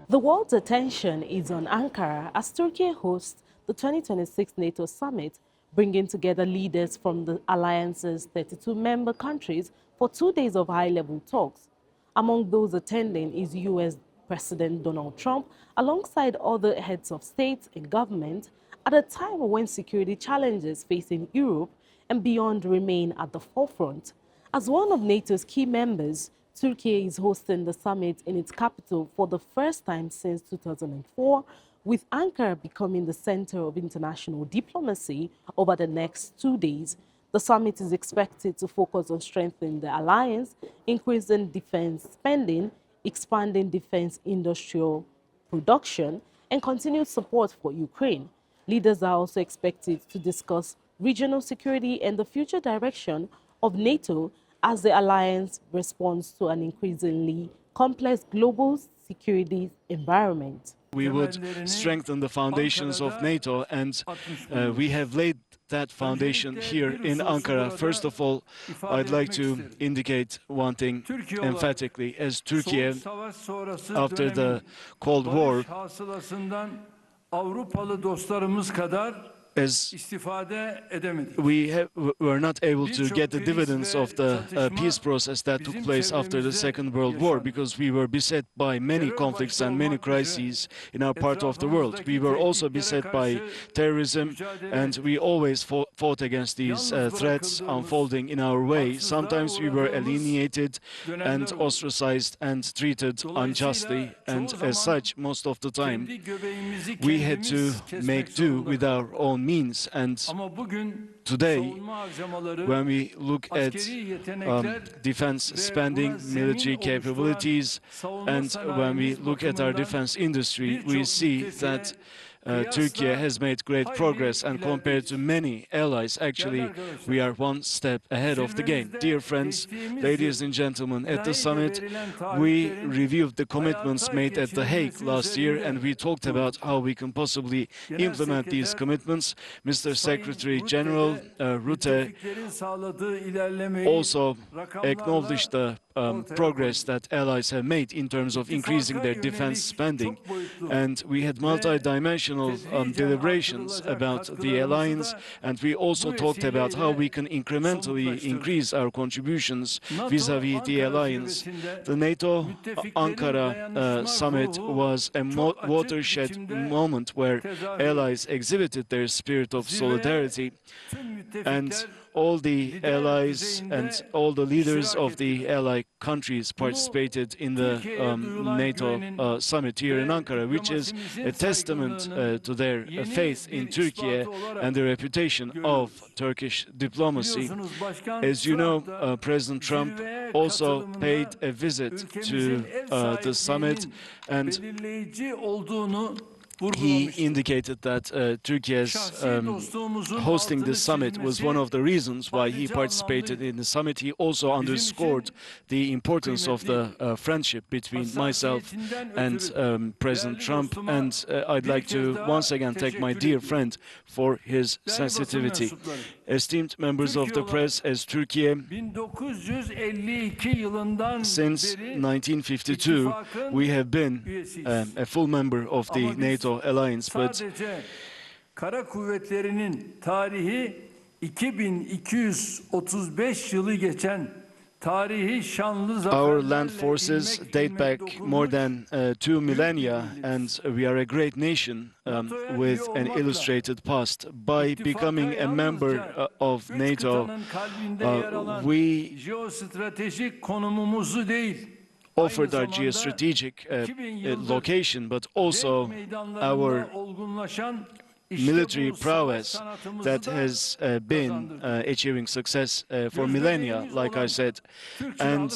The world's attention is on Ankara as Turkey hosts the 2026 NATO Summit, bringing together leaders from the alliance's 32 member countries for 2 days of high-level talks. Among those attending is U.S. President Donald Trump, alongside other heads of state and government, at a time when security challenges facing Europe and beyond remain at the forefront. As one of NATO's key members, Turkey is hosting the summit in its capital for the first time since 2004, with Ankara becoming the center of international diplomacy over the next 2 days. The summit is expected to focus on strengthening the alliance, increasing defense spending, expanding defense industrial production, and continued support for Ukraine. Leaders are also expected to discuss regional security and the future direction of NATO as the alliance responds to an increasingly complex global security environment. We would strengthen the foundations of NATO, and we have laid that foundation here in Ankara. First of all, I'd like to indicate one thing emphatically. As Turkey, after the Cold War, as we were not able to get the dividends of the peace process that took place after the Second World War, because we were beset by many conflicts and many crises in our part of the world. We were also beset by terrorism, and we always fought against these threats unfolding in our way. Sometimes we were alienated and ostracized and treated unjustly, and as such, most of the time, we had to make do with our own means. And today, when we look at defense spending, military capabilities, and when we look at our defense industry, we see that Turkey has made great progress, and compared to many allies, actually, we are one step ahead of the game. Dear friends, ladies and gentlemen, at the summit, we reviewed the commitments made at The Hague last year, and we talked about how we can possibly implement these commitments. Mr. Secretary General Rutte also acknowledged the progress that allies have made in terms of increasing their defense spending, and we had multi-dimensional deliberations about the alliance, and we also talked about how we can incrementally increase our contributions vis-à-vis the alliance. The NATO Ankara summit was a watershed moment where allies exhibited their spirit of solidarity, and all the allies and all the leaders of the ally countries participated in the NATO summit here in Ankara, which is a testament to their faith in Turkey and the reputation of Turkish diplomacy. As you know, President Trump also paid a visit to the summit, and he indicated that Turkey's hosting the summit was one of the reasons why he participated in the summit. He also underscored the importance of the friendship between myself and President Trump, and I'd like to once again thank my dear friend for his sensitivity. Esteemed members of the press, as Turkey, since 1952, we have been a full member of the NATO alliance, but Kara kuvvetlerinin tarihi 2235 yılı geçen tarihi şanlı our land forces date back more than 2 millennia, and we are a great nation with an illustrated past. By becoming a member of NATO, we jeostratejik konumumuzu değil, offered our geostrategic location, but also our military prowess that has been achieving success for millennia, like I said. And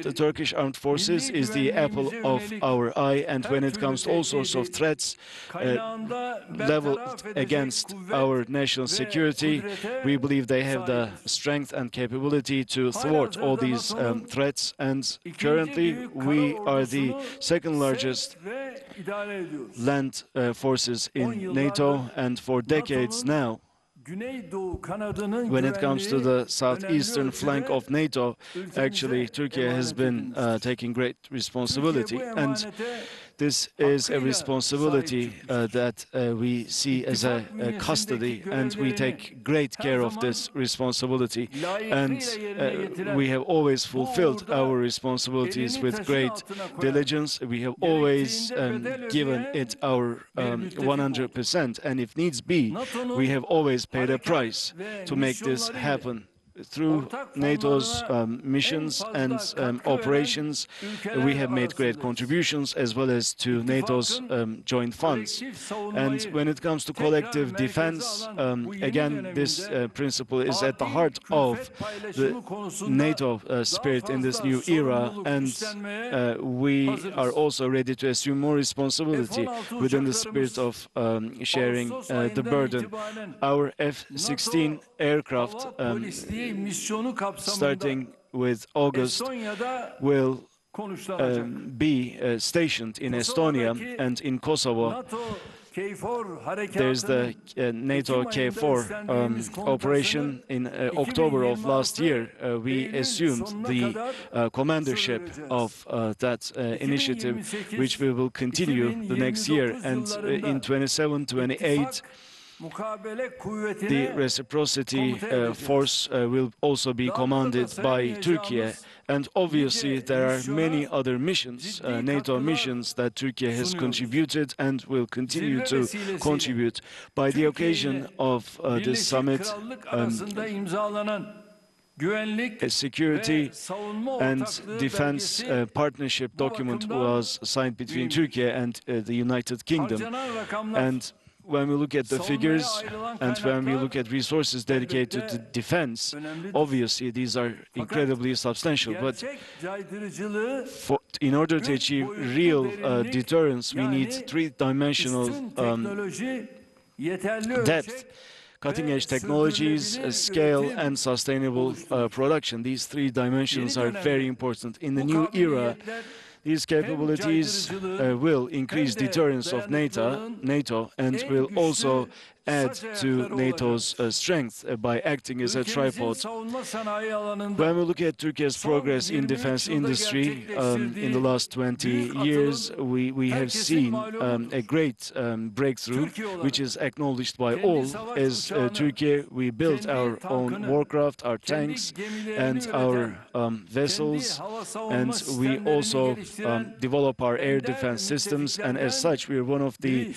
the Turkish Armed Forces is the apple of our eye, and when it comes to all sorts of threats leveled against our national security, we believe they have the strength and capability to thwart all these threats. And currently, we are the second largest land forces in NATO, and for decades now, When it comes to the southeastern flank of NATO, actually Turkey has been taking great responsibility, and this is a responsibility that we see as a custody, and we take great care of this responsibility, and we have always fulfilled our responsibilities with great diligence. We have always given it our 100%, and if needs be, we have always paid a price to make this happen. Through NATO's missions and operations, we have made great contributions, as well as to NATO's joint funds. And when it comes to collective defense, again, this principle is at the heart of the NATO spirit in this new era, and we are also ready to assume more responsibility within the spirit of sharing the burden. Our F-16 aircraft, starting with August, will be stationed in Estonia and in Kosovo. There's the NATO K4 operation. In October of last year, we assumed the commandership of that initiative, which we will continue the next year. And in 27-28, the reciprocity force will also be commanded by Turkey. And obviously there are many other missions, NATO missions, that Turkey has contributed and will continue to contribute. By the occasion of this summit, a security and defense partnership document was signed between Turkey and the United Kingdom. And when we look at the figures and when we look at resources dedicated to defense, obviously these are incredibly substantial. But in order to achieve real deterrence, we need three-dimensional depth, cutting-edge technologies, scale, and sustainable production. These three dimensions are very important. In the new era, these capabilities will increase deterrence of NATO and will also add to NATO's strength by acting as a tripod. When we look at Turkey's progress in defense industry in the last 20 years, we have seen a great breakthrough, which is acknowledged by all. As Turkey, we built our own warcraft, our tanks, and our vessels, and we also develop our air defense systems, and as such, we are one of the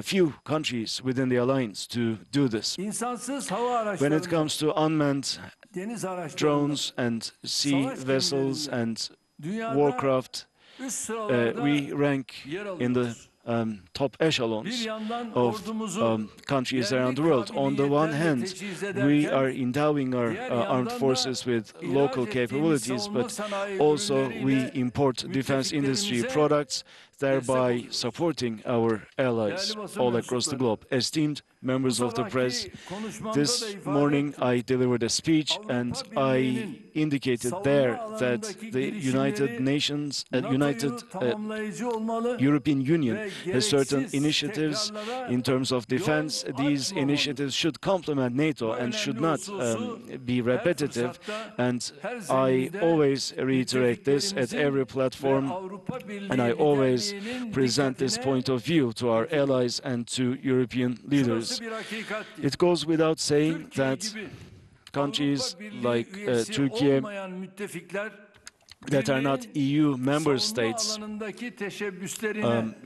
few countries within the alliance to do this. When it comes to unmanned drones and sea vessels and warcraft, we rank in the top echelons of countries around the world. On the one hand, we are endowing our armed forces with local capabilities, but also we import defense industry products, thereby supporting our allies all across the globe. Esteemed members of the press, this morning I delivered a speech and I indicated there that the United Nations, European Union has certain initiatives in terms of defense. These initiatives should complement NATO and should not be repetitive, and I always reiterate this at every platform, and I always present this point of view to our allies and to European leaders. It goes without saying that countries like Turkey that are not EU member states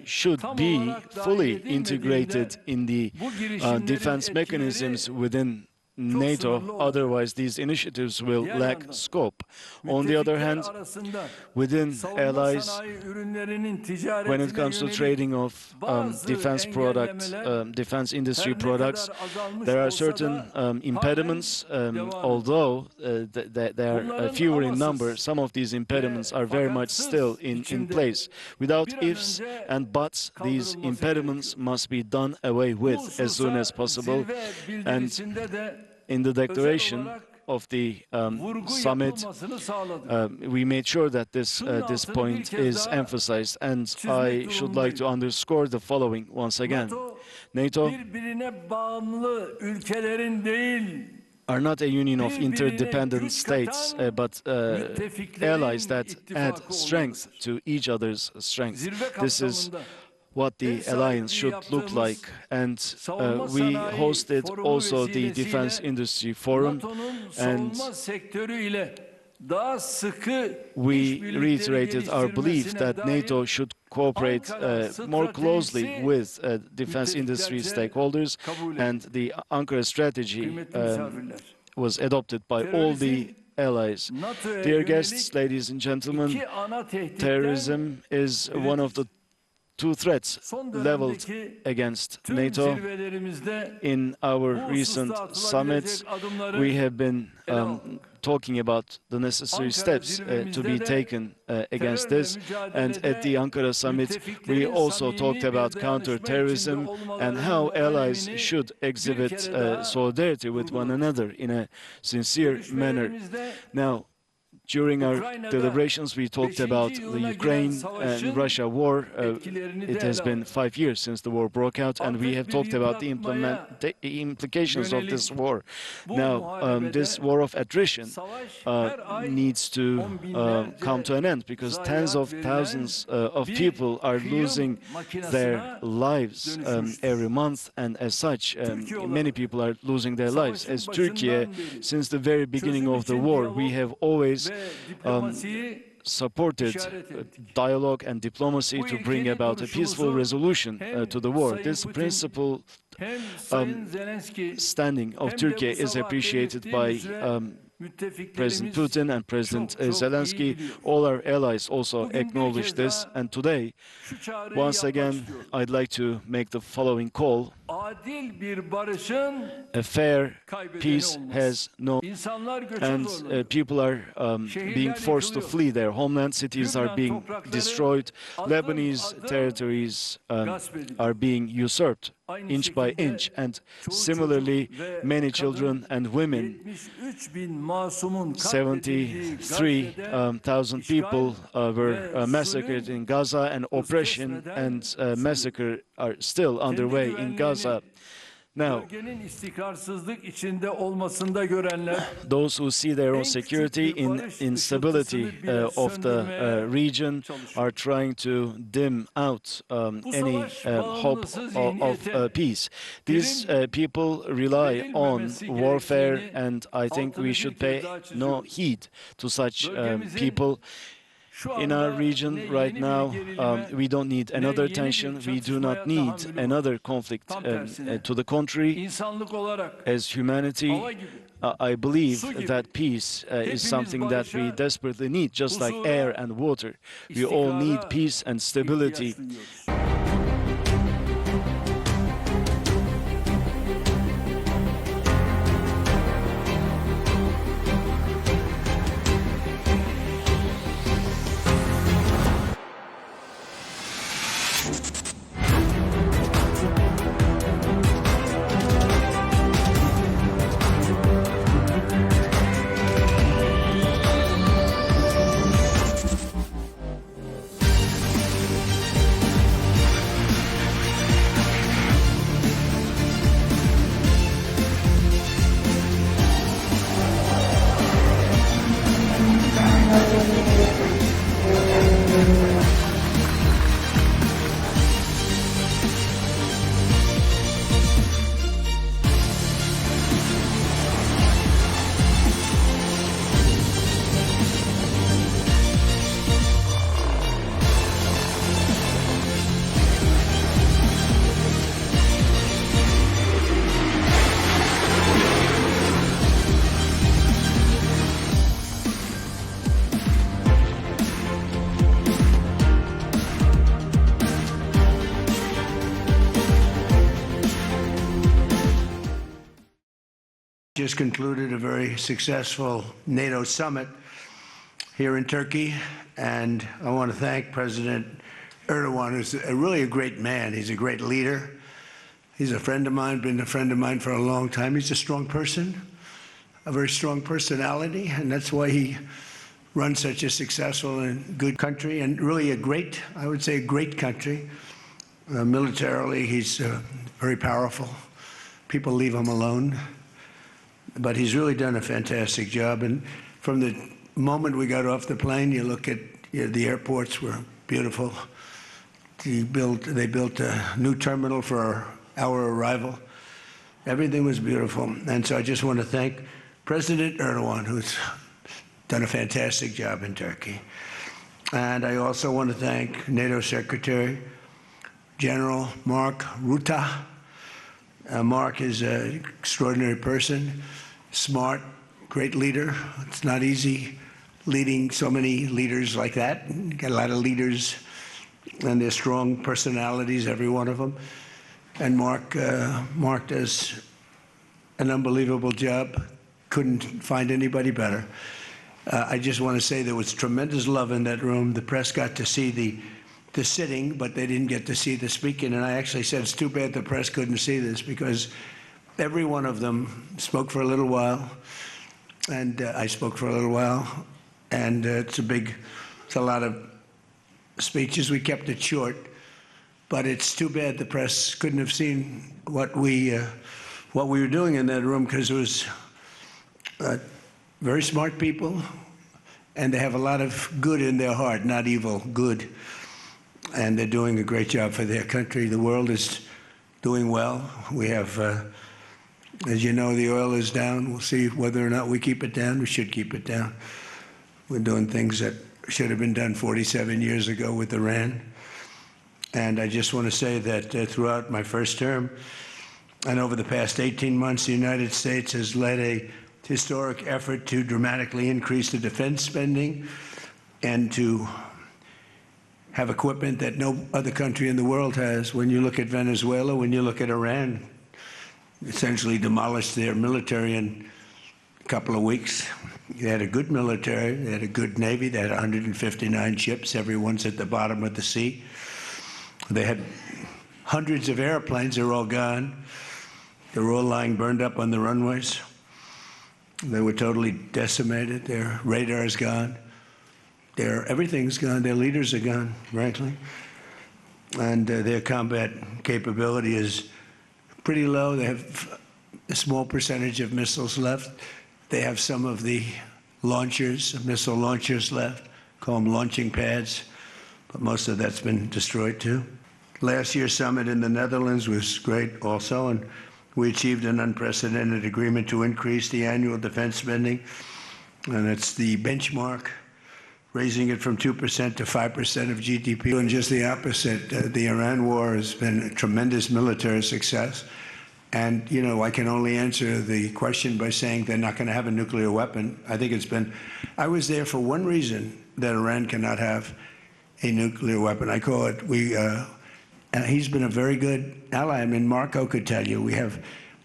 should be fully integrated in the defense mechanisms within NATO, otherwise these initiatives will lack scope. On the other hand, within allies, when it comes to trading of defense industry products, there are certain impediments, although they are fewer in number. Some of these impediments are very much still in place. Without ifs and buts, these impediments must be done away with as soon as possible. And in the declaration of the summit, we made sure that this point is emphasized, and I should like to underscore the following once again. NATO are not a union of interdependent states, but allies that add strength to each other's strength. This is what the alliance should look like, and we hosted also the Defense Industry Forum, and we reiterated our belief that NATO should cooperate more closely with defense industry stakeholders, and the Ankara strategy was adopted by all the allies. Dear guests, ladies and gentlemen, terrorism is one of the two threats leveled against NATO. In our recent summits, we have been talking about the necessary steps to be taken against this, and at the Ankara summit we also talked about counter-terrorism and how allies should exhibit solidarity with one another in a sincere manner. Now, during our deliberations, we talked about the Ukraine and Russia war. It has been 5 years since the war broke out, and we have talked about the implications of this war. Now, this war of attrition needs to come to an end, because tens of thousands of people are losing their lives every month, and as such, many people are losing their lives. As Turkey, since the very beginning of the war, we have always supported dialogue and diplomacy to bring about a peaceful resolution to the war. This principle standing of Turkey is appreciated by President Putin and President Zelensky. All our allies also acknowledge this, and today, once again, I'd like to make the following call. A fair peace has no, and people are being forced to flee their homeland. Cities are being destroyed. Lebanese territories are being usurped inch by inch, and similarly many children and women, 73,000 people were massacred in Gaza, and oppression and massacre are still underway in Gaza. Now, those who see their own security in instability of the region are trying to dim out any hope of peace. These people rely on warfare, and I think we should pay no heed to such people. In our region right now, we don't need another tension. We do not need another conflict. To the contrary, as humanity, I believe that peace is something that we desperately need, just like air and water. We all need peace and stability. Just concluded a very successful NATO summit here in Turkey, and I want to thank President Erdoğan, who's really a great man. He's a great leader. He's a friend of mine, been a friend of mine for a long time. He's a strong person. a very strong personality, and that's why he runs such a successful and good country, and really a great, I would say, a great country. Militarily, he's very powerful. People leave him alone, but he's really done a fantastic job. And from the moment we got off the plane, you look at the airports were beautiful. They built a new terminal for our arrival. Everything was beautiful. And so I just want to thank President Erdoğan, who's done a fantastic job in Turkey. And I also want to thank NATO Secretary General Mark Rutte. Mark is an extraordinary person, smart, great leader. It's not easy leading so many leaders like that. You got a lot of leaders, and they're strong personalities, every one of them. And Mark does an unbelievable job. Couldn't find anybody better. I just want to say there was tremendous love in that room. The press got to see the sitting, but they didn't get to see the speaking. And I actually said, it's too bad the press couldn't see this, because every one of them spoke for a little while, and I spoke for a little while, and it's a lot of speeches. We kept it short, but it's too bad the press couldn't have seen what we were doing in that room, because it was very smart people, and they have a lot of good in their heart, not evil, good. And they're doing a great job for their country. The world is doing well. We have, as you know, the oil is down. We'll see whether or not we keep it down. We should keep it down. We're doing things that should have been done 47 years ago with Iran. And I just want to say that throughout my first term and over the past 18 months, the United States has led a historic effort to dramatically increase the defense spending and to have equipment that no other country in the world has. When you look at Venezuela, when you look at Iran, essentially demolished their military in a couple of weeks. They had a good military, they had a good navy, they had 159 ships, everyone's at the bottom of the sea. They had hundreds of airplanes, they're all gone. They're all lying burned up on the runways. They were totally decimated. Their radar's gone. Everything's gone. Their leaders are gone, frankly. And their combat capability is pretty low. They have a small percentage of missiles left. They have some of the launchers, missile launchers left, call them launching pads, but most of that's been destroyed too. Last year's summit in the Netherlands was great also, and we achieved an unprecedented agreement to increase the annual defense spending, and it's the benchmark, raising it from 2% to 5% of GDP. And just the opposite, the Iran war has been a tremendous military success. And, you know, I can only answer the question by saying they're not going to have a nuclear weapon. I was there for one reason, that Iran cannot have a nuclear weapon. I call it, he's been a very good ally. I mean, Marco could tell you, we have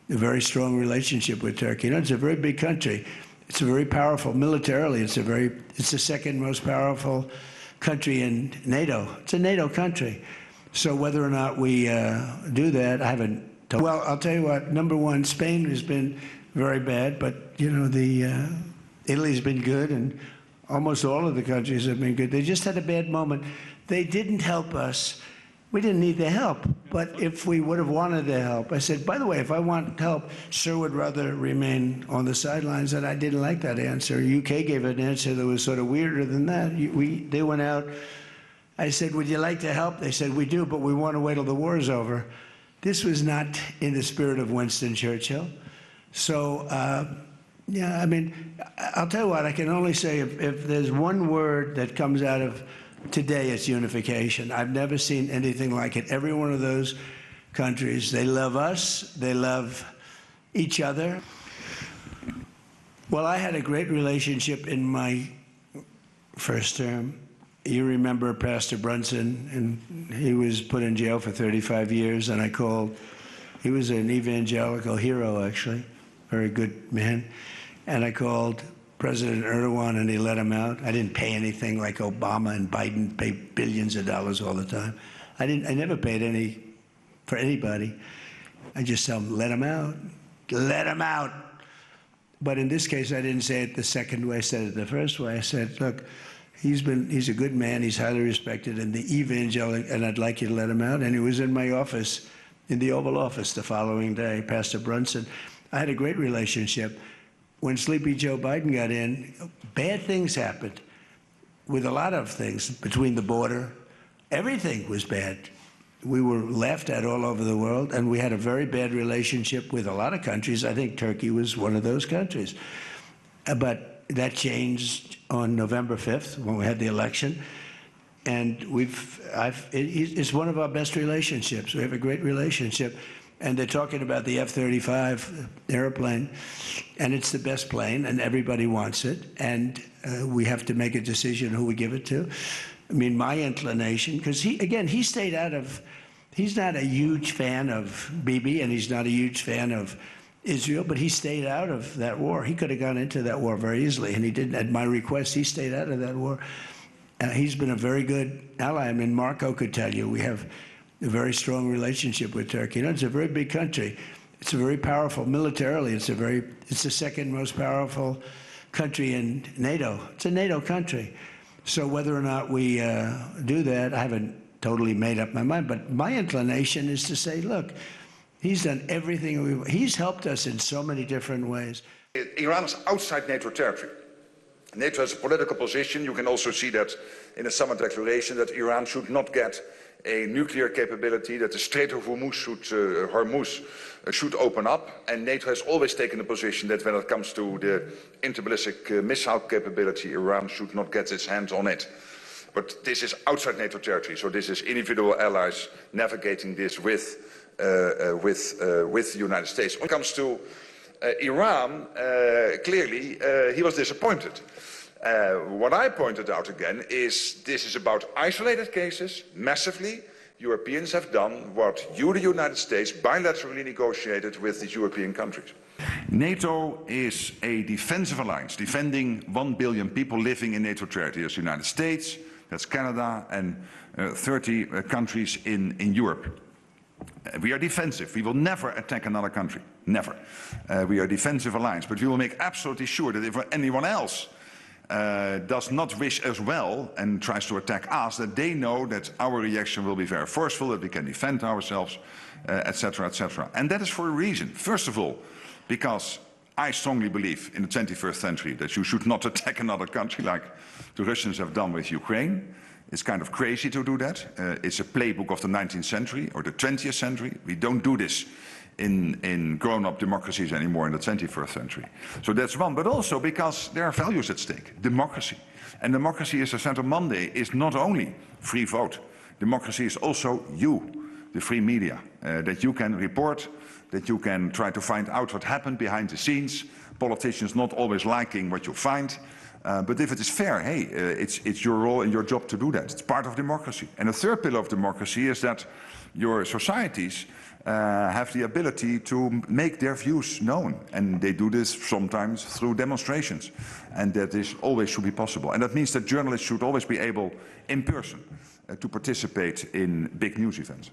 a very strong relationship with Turkey. You know, it's a very big country. It's a very powerful, militarily, it's the second most powerful country in NATO. It's a NATO country. So whether or not we do that, I haven't told. Well, I'll tell you what, number one, Spain has been very bad, but, you know, Italy's been good, and almost all of the countries have been good. They just had a bad moment. They didn't help us. We didn't need their help, but if we would have wanted their help, I said, by the way, if I want help, sure would rather remain on the sidelines, and I didn't like that answer. UK gave an answer that was sort of weirder than that. They went out. I said, would you like to help? They said, we do, but we want to wait till the war is over. This was not in the spirit of Winston Churchill. So, yeah, I mean, I'll tell you what, I can only say if there's one word that comes out of today, it's unification. I've never seen anything like it. Every one of those countries, they love us, they love each other. Well, I had a great relationship in my first term. You remember Pastor Brunson, and he was put in jail for 35 years, and I called. He was an evangelical hero, actually, very good man. And I called President Erdoğan, and he let him out. I didn't pay anything like Obama and Biden pay billions of dollars all the time. I never paid any for anybody. I just tell them, let him out. Let him out. But in this case, I didn't say it the second way. I said it the first way. I said, look, he's a good man. He's highly respected in the evangelical, and I'd like you to let him out. And he was in my office, in the Oval Office the following day, Pastor Brunson. I had a great relationship. When Sleepy Joe Biden got in, bad things happened with a lot of things between the border. Everything was bad. We were laughed at all over the world, and we had a very bad relationship with a lot of countries. I think Turkey was one of those countries. But that changed on November 5th when we had the election. And it's one of our best relationships. We have a great relationship. And they're talking about the F-35 airplane, and it's the best plane, and everybody wants it. And we have to make a decision who we give it to. I mean, my inclination, because he stayed out of, he's not a huge fan of Bibi, and he's not a huge fan of Israel, but he stayed out of that war. He could have gone into that war very easily, and he didn't. At my request, he stayed out of that war. He's been a very good ally. I mean, Marco could tell you we have a very strong relationship with Turkey. You know, it's a very big country. It's a very powerful militarily. It's the second most powerful country in NATO. It's a NATO country. So whether or not we do that, I haven't totally made up my mind. But my inclination is to say, look, he's done everything. He's helped us in so many different ways. Iran is outside NATO territory. NATO has a political position. You can also see that in the summit declaration that Iran should not get a nuclear capability, that the Strait of Hormuz should open up. And NATO has always taken the position that when it comes to the interballistic missile capability, Iran should not get its hands on it. But this is outside NATO territory, so this is individual allies navigating this with the United States. When it comes to Iran, clearly he was disappointed. What I pointed out again is this is about isolated cases, massively. Europeans have done what you, the United States, bilaterally negotiated with the European countries. NATO is a defensive alliance, defending 1 billion people living in NATO territory. That's the United States, that's Canada, and 30 countries in Europe. We are defensive. We will never attack another country. Never. We are a defensive alliance, but we will make absolutely sure that if anyone else does not wish us well and tries to attack us, that they know that our reaction will be very forceful, that we can defend ourselves, etc., etc. And that is for a reason. First of all, because I strongly believe in the 21st century that you should not attack another country like the Russians have done with Ukraine. It's kind of crazy to do that. It's a playbook of the 19th century or the 20th century. We don't do this in grown-up democracies anymore in the 21st century. So that's one, but also because there are values at stake. Democracy. And democracy, as I said on Monday, is not only free vote. Democracy is also you, the free media, that you can report, that you can try to find out what happened behind the scenes, politicians not always liking what you find. But if it is fair, hey, it's your role and your job to do that. It's part of democracy. And the third pillar of democracy is that your societies have the ability to make their views known. And they do this sometimes through demonstrations. And that is always should be possible. And that means that journalists should always be able, in person, to participate in big news events.